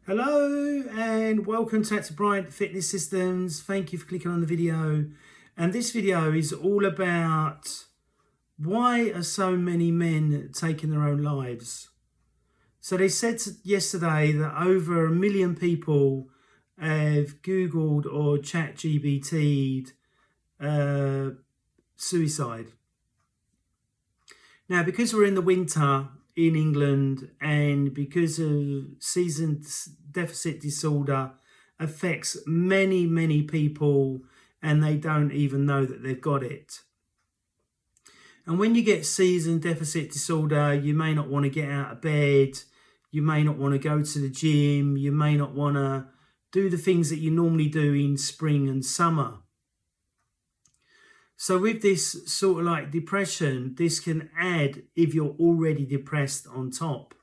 Hello and welcome to Bryant Fitness Systems. Thank you for clicking on the video. And this video is all about why are so many men taking their own lives. So they said yesterday that over 1 million people have Googled or ChatGPT'd suicide. Now, because we're in the winter in England and because of season deficit disorder affects many people and they don't even know that they've got it. And when you get season deficit disorder, you may not want to get out of bed, you may not want to go to the gym, you may not want to do the things that you normally do in spring and summer. So with this sort of like depression, this can add if you're already depressed on top.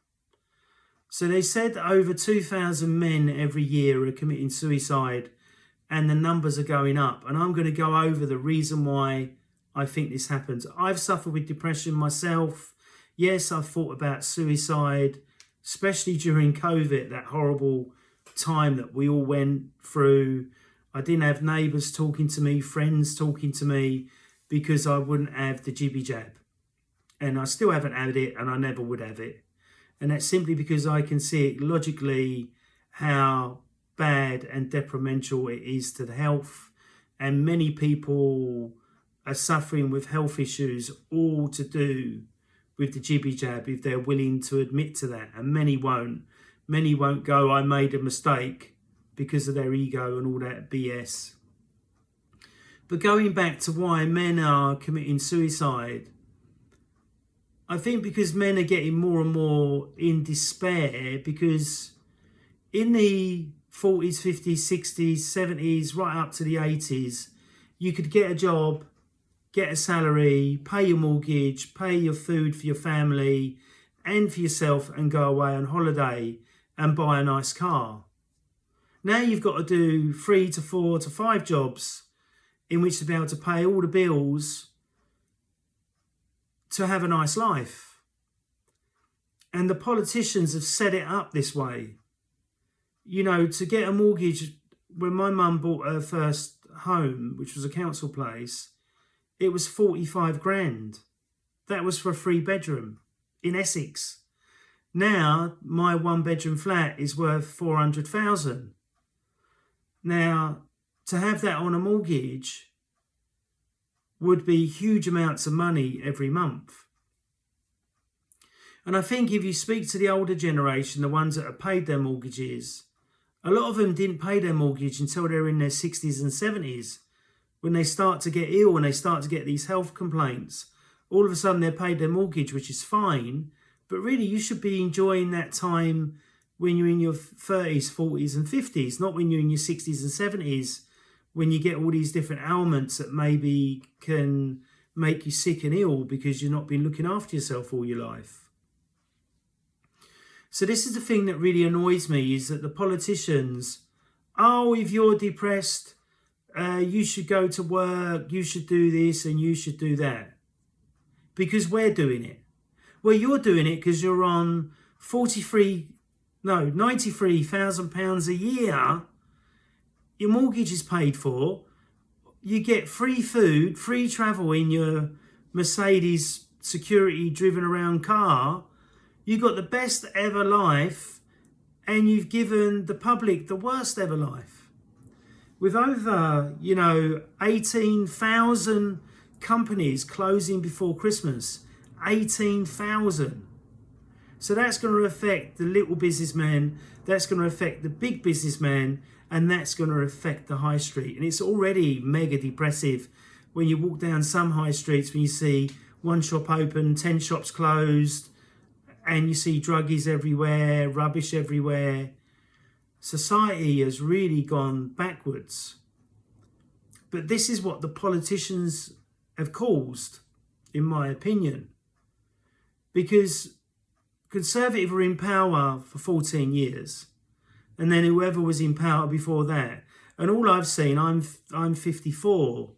So they said over 2,000 men every year are committing suicide and the numbers are going up. And I'm going to go over the reason why I think this happens. I've suffered with depression myself. Yes, I've thought about suicide, especially during COVID, that horrible time that we all went through. I didn't have neighbours talking to me, friends talking to me, because I wouldn't have the jibby jab. And I still haven't had it, and I never would have it. And that's simply because I can see it logically how bad and detrimental it is to the health. And many people are suffering with health issues, all to do with the jibby jab, if they're willing to admit to that. And many won't. Many won't go, I made a mistake, because of their ego and all that BS. But going back to why men are committing suicide, I think because men are getting more and more in despair, because in the 40s, 50s, 60s, 70s, right up to the 80s, you could get a job, get a salary, pay your mortgage, pay your food for your family and for yourself, and go away on holiday and buy a nice car. Now you've got to do 3 to 4 to 5 jobs in which to be able to pay all the bills to have a nice life. And the politicians have set it up this way. You know, to get a mortgage, when my mum bought her first home, which was a council place, it was 45 grand. That was for a 3-bedroom in Essex. Now my 1-bedroom flat is worth 400,000. Now, to have that on a mortgage would be huge amounts of money every month. And I think if you speak to the older generation, the ones that have paid their mortgages, a lot of them didn't pay their mortgage until they're in their 60s and 70s. When they start to get ill and they start to get these health complaints, all of a sudden they've paid their mortgage, which is fine. But really, you should be enjoying that time when you're in your 30s, 40s and 50s, not when you're in your 60s and 70s, when you get all these different ailments that maybe can make you sick and ill because you've not been looking after yourself all your life. So this is the thing that really annoys me, is that the politicians, oh, if you're depressed, you should go to work, you should do this and you should do that. Because we're doing it. Well, you're doing it because you're on £93,000 a year. Your mortgage is paid for. You get free food, free travel in your Mercedes security driven around car. You got the best ever life, and you've given the public the worst ever life. With over, 18,000 companies closing before Christmas. 18,000. So that's going to affect the little businessman, that's going to affect the big businessman, and that's going to affect the high street. And it's already mega depressive when you walk down some high streets, when you see one shop open, 10 shops closed, and you see druggies everywhere, rubbish everywhere. Society has really gone backwards. But this is what the politicians have caused, in my opinion. Because Conservative were in power for 14 years, and then whoever was in power before that. And all I've seen, I'm 54,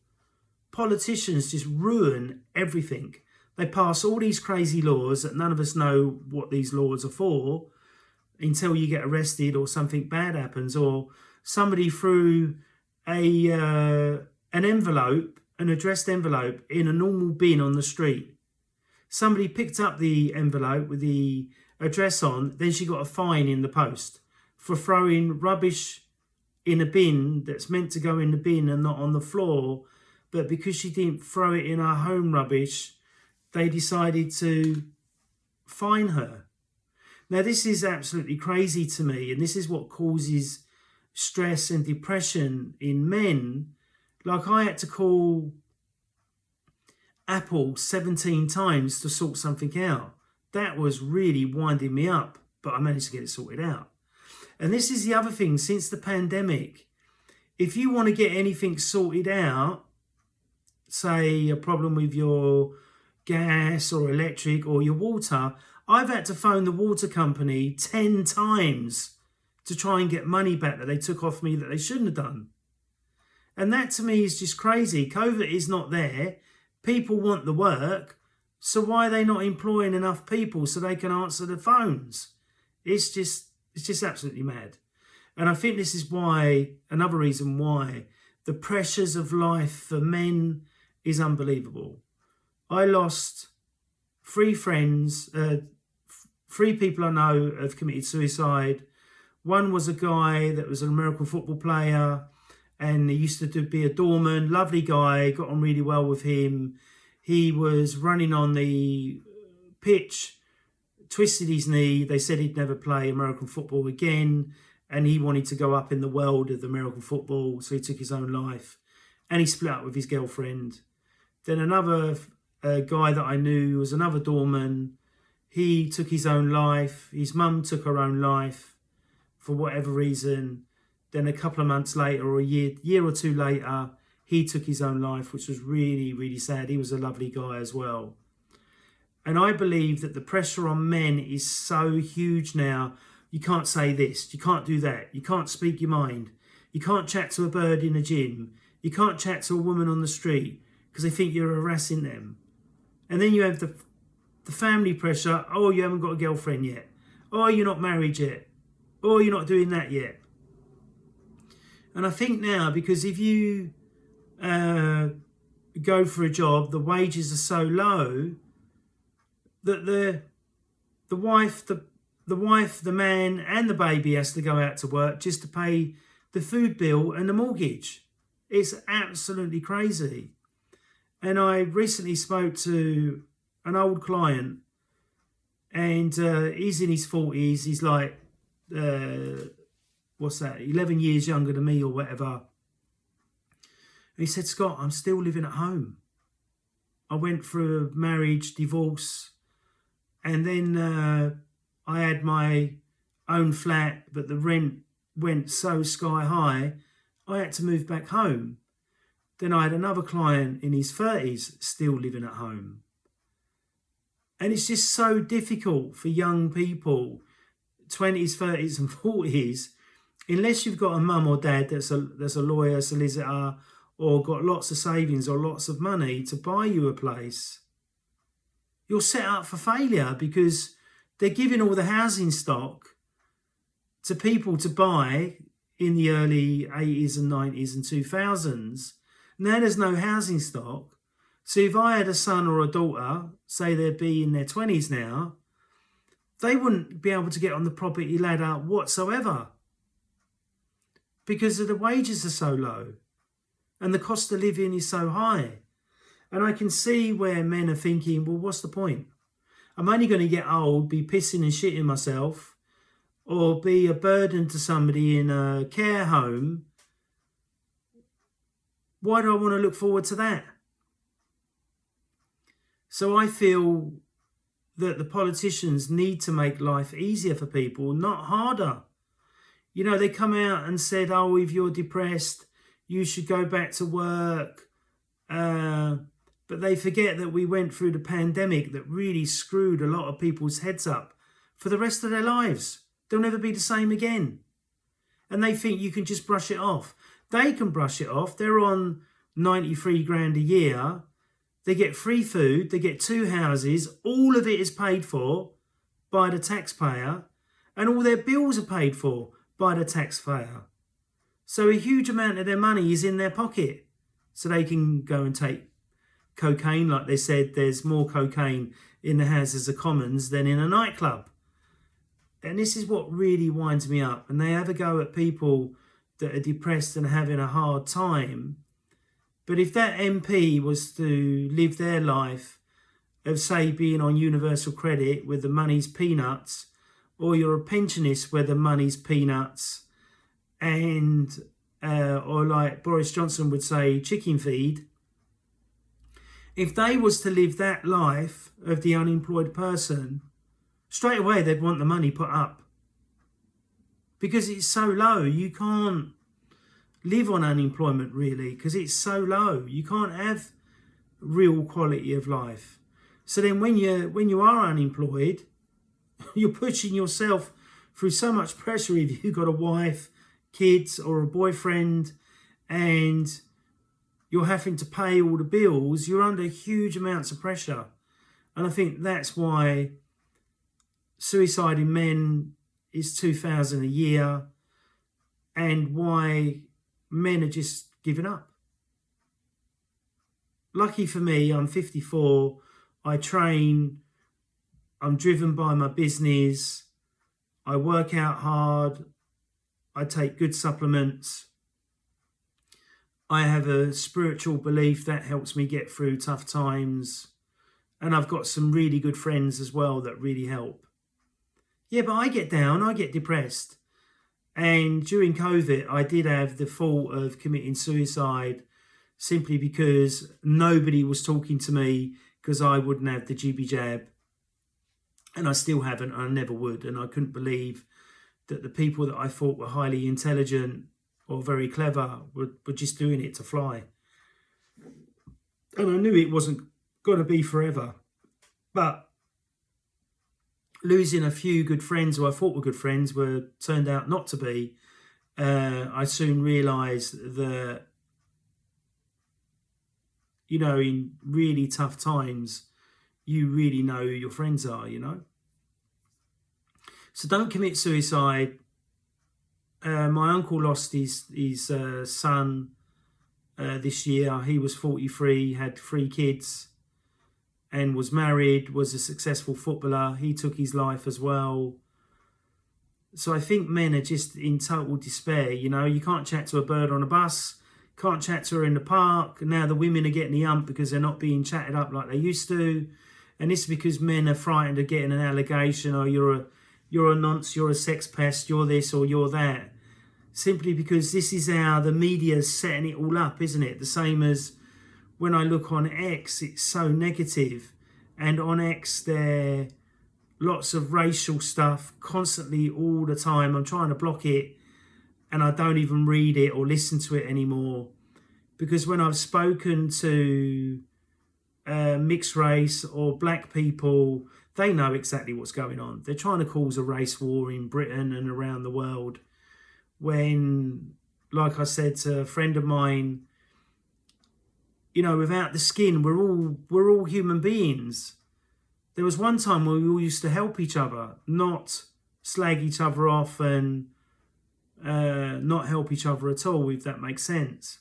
politicians just ruin everything. They pass all these crazy laws that none of us know what these laws are for. until you get arrested or something bad happens, or somebody threw an envelope, an addressed envelope, in a normal bin on the street. Somebody picked up the envelope with the address on, then she got a fine in the post for throwing rubbish in a bin that's meant to go in the bin and not on the floor. But because she didn't throw it in her home rubbish, they decided to fine her. Now, this is absolutely crazy to me, and this is what causes stress and depression in men. Like, I had to call Apple 17 times to sort something out. That was really winding me up, but I managed to get it sorted out. And this is the other thing, since the pandemic, if you want to get anything sorted out, say a problem with your gas or electric or your water, I've had to phone the water company 10 times to try and get money back that they took off me that they shouldn't have done. And that to me is just crazy. COVID is not there. People want the work. So why are they not employing enough people so they can answer the phones? It's just absolutely mad. And I think this is why, another reason why, the pressures of life for men is unbelievable. I lost 3 friends, 3 people I know have committed suicide. One was a guy that was an American football player, and he used to be a doorman, lovely guy, got on really well with him. He was running on the pitch, twisted his knee. They said he'd never play American football again, and he wanted to go up in the world of American football, so he took his own life, and he split up with his girlfriend. Then another guy that I knew was another doorman. He took his own life. His mum took her own life for whatever reason. Then a couple of months later, or a year or two later, he took his own life, which was really, really sad. He was a lovely guy as well. And I believe that the pressure on men is so huge now. You can't say this, you can't do that, you can't speak your mind, you can't chat to a bird in a gym, you can't chat to a woman on the street because they think you're harassing them. And then you have the family pressure. Oh, you haven't got a girlfriend yet. Oh, you're not married yet. Oh, you're not doing that yet. And I think now, because if you go for a job, the wages are so low that the wife, the man and the baby has to go out to work just to pay the food bill and the mortgage. It's absolutely crazy. And I recently spoke to an old client, and he's in his 40s. He's like, 11 years younger than me or whatever. And he said, Scott, I'm still living at home. I went through a marriage, divorce, and then I had my own flat, but the rent went so sky high, I had to move back home. Then I had another client in his 30s still living at home. And it's just so difficult for young people, 20s, 30s and 40s, unless you've got a mum or dad that's a lawyer, solicitor, or got lots of savings or lots of money to buy you a place. You're set up for failure because they're giving all the housing stock to people to buy in the early 80s and 90s and 2000s. Now there's no housing stock. So if I had a son or a daughter, say they'd be in their 20s now, they wouldn't be able to get on the property ladder whatsoever because the wages are so low and the cost of living is so high. And I can see where men are thinking, well, what's the point? I'm only going to get old, be pissing and shitting myself, or be a burden to somebody in a care home. Why do I want to look forward to that? So I feel that the politicians need to make life easier for people, not harder. You know, they come out and said, oh, if you're depressed, you should go back to work. But they forget that we went through the pandemic that really screwed a lot of people's heads up for the rest of their lives. They'll never be the same again. And they think you can just brush it off. They can brush it off. They're on 93 grand a year. They get free food. They get 2 houses. All of it is paid for by the taxpayer. and all their bills are paid for by the taxpayer. So a huge amount of their money is in their pocket. So they can go and take cocaine. Like they said, there's more cocaine in the Houses of Commons than in a nightclub. And this is what really winds me up. And they have a go at people that are depressed and having a hard time. But if that MP was to live their life of, say, being on universal credit where the money's peanuts, or you're a pensionist where the money's peanuts, and or like Boris Johnson would say, chicken feed, if they was to live that life of the unemployed person, straight away they'd want the money put up. Because it's so low, you can't live on unemployment really, because it's so low. You can't have real quality of life. So then when you are unemployed, you're pushing yourself through so much pressure if you've got a wife, kids or a boyfriend, and you're having to pay all the bills. You're under huge amounts of pressure. And I think that's why suicide in men is 2,000 a year, and why men are just giving up. Lucky for me, I'm 54, I train, I'm driven by my business, I work out hard, I take good supplements, I have a spiritual belief that helps me get through tough times, and I've got some really good friends as well that really help. Yeah, but I get down, I get depressed. And during COVID, I did have the thought of committing suicide simply because nobody was talking to me because I wouldn't have the GB jab. And I still haven't, I never would. And I couldn't believe that the people that I thought were highly intelligent or very clever were just doing it to fly. And I knew it wasn't going to be forever. But losing a few good friends who I thought were good friends turned out not to be. I soon realised that, you know, in really tough times, you really know who your friends are, you know. So don't commit suicide. My uncle lost his son this year. He was 43, had 3 kids, and was married, was a successful footballer. He took his life as well. So I think men are just in total despair. You know, you can't chat to a bird on a bus, can't chat to her in the park. Now the women are getting the hump because they're not being chatted up like they used to. And this is because men are frightened of getting an allegation, or you're a nonce, you're a sex pest, you're this or you're that. Simply because this is how the media's setting it all up, isn't it? The same as when I look on X, it's so negative. And on X, there lots of racial stuff constantly all the time. I'm trying to block it, and I don't even read it or listen to it anymore. Because when I've spoken to mixed race or black people, they know exactly what's going on. They're trying to cause a race war in Britain and around the world. When, like I said to a friend of mine, you know, without the skin, we're all human beings. There was one time where we all used to help each other, not slag each other off and not help each other at all, if that makes sense.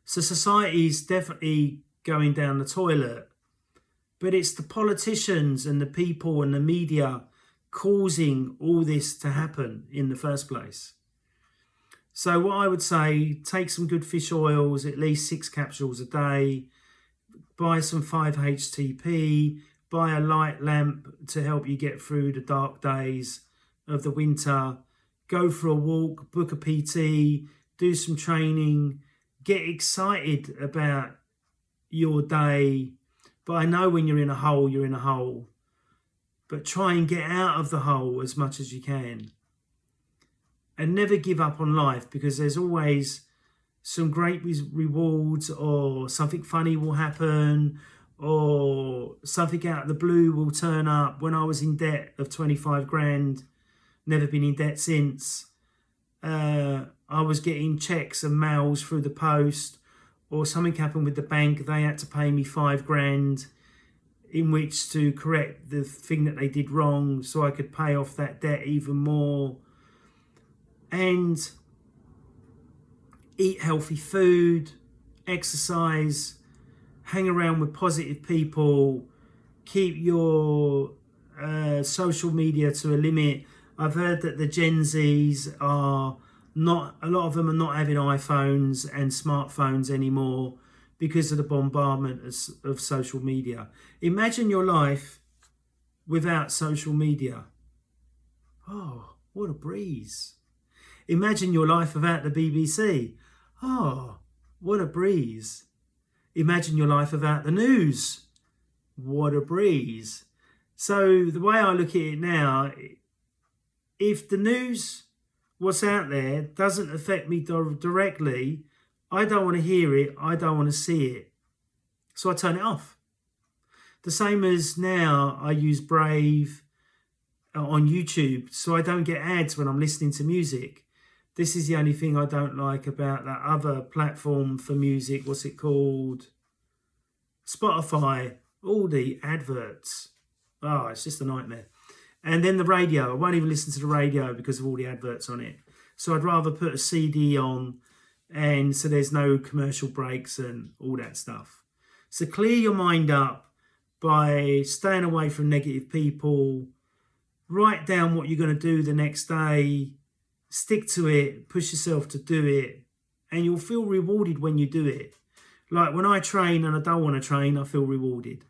So society is definitely going down the toilet, but it's the politicians and the people and the media causing all this to happen in the first place. So what I would say, take some good fish oils, at least 6 capsules a day, buy some 5-HTP, buy a light lamp to help you get through the dark days of the winter, go for a walk, book a PT, do some training, get excited about your day. But I know when you're in a hole, you're in a hole. But try and get out of the hole as much as you can. And never give up on life, because there's always some great rewards, or something funny will happen, or something out of the blue will turn up. When I was in debt of 25 grand, never been in debt since, I was getting checks and mails through the post, or something happened with the bank, they had to pay me 5 grand. in which to correct the thing that they did wrong so I could pay off that debt even more, and eat healthy food, exercise, hang around with positive people, keep your social media to a limit. I've heard that the Gen Zs are not, a lot of them are not having iPhones and smartphones anymore because of the bombardment of social media. Imagine your life without social media. Oh, what a breeze. Imagine your life without the BBC. Oh, what a breeze. Imagine your life without the news. What a breeze. So the way I look at it now, if the news, what's out there, doesn't affect me directly, I don't want to hear it, I don't want to see it. So I turn it off. The same as now I use Brave on YouTube so I don't get ads when I'm listening to music. This is the only thing I don't like about that other platform for music. What's it called? Spotify. All the adverts. Oh, it's just a nightmare. And then the radio. I won't even listen to the radio because of all the adverts on it. So I'd rather put a CD on, and so there's no commercial breaks and all that stuff. So clear your mind up by staying away from negative people. Write down what you're going to do the next day. Stick to it. Push yourself to do it. And you'll feel rewarded when you do it. Like when I train and I don't want to train, I feel rewarded.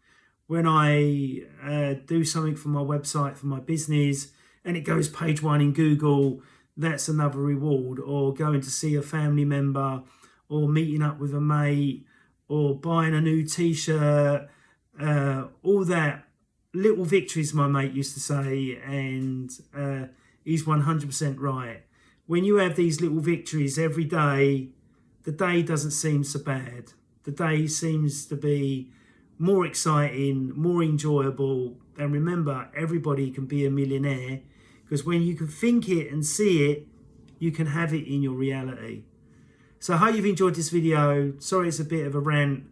When I do something for my website, for my business, and it goes page 1 in Google, that's another reward. Or going to see a family member, or meeting up with a mate, or buying a new t-shirt, all that. Little victories, my mate used to say, and he's 100% right. When you have these little victories every day, the day doesn't seem so bad. The day seems to be more exciting, more enjoyable. And remember, everybody can be a millionaire, because when you can think it and see it, you can have it in your reality. So I hope you've enjoyed this video. Sorry it's a bit of a rant,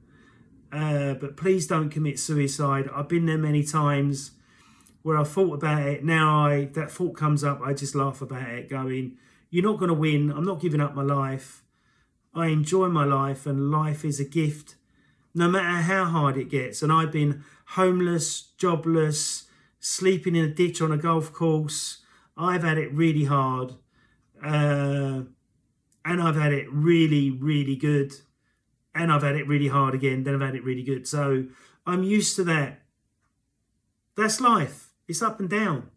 but please don't commit suicide. I've been there many times where I thought about it. Now that thought comes up, I just laugh about it, going, you're not going to win. I'm not giving up my life. I enjoy my life, and life is a gift, no matter how hard it gets. And I've been homeless, jobless, sleeping in a ditch on a golf course. I've had it really hard. And I've had it really, really good. And I've had it really hard again. Then I've had it really good. So I'm used to that. That's life. It's up and down.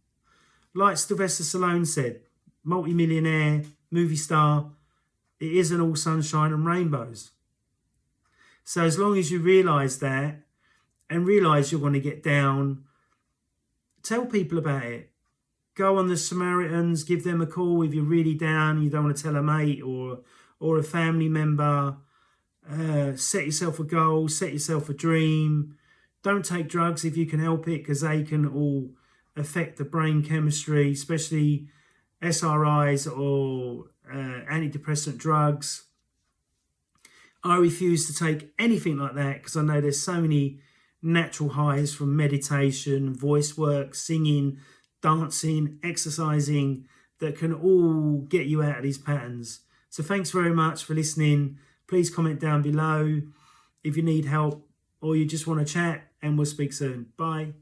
Like Sylvester Stallone said, multi-millionaire, movie star, it isn't all sunshine and rainbows. So as long as you realise that, and realise you're going to get down, tell people about it. Go on the Samaritans, give them a call if you're really down, you don't want to tell a mate or a family member. Set yourself a goal, set yourself a dream. Don't take drugs if you can help it, because they can all affect the brain chemistry, especially SRIs or antidepressant drugs. I refuse to take anything like that, because I know there's so many natural highs from meditation, voice work, singing, dancing, exercising, that can all get you out of these patterns. So thanks very much for listening. Please comment down below if you need help or you just want to chat, and we'll speak soon. Bye.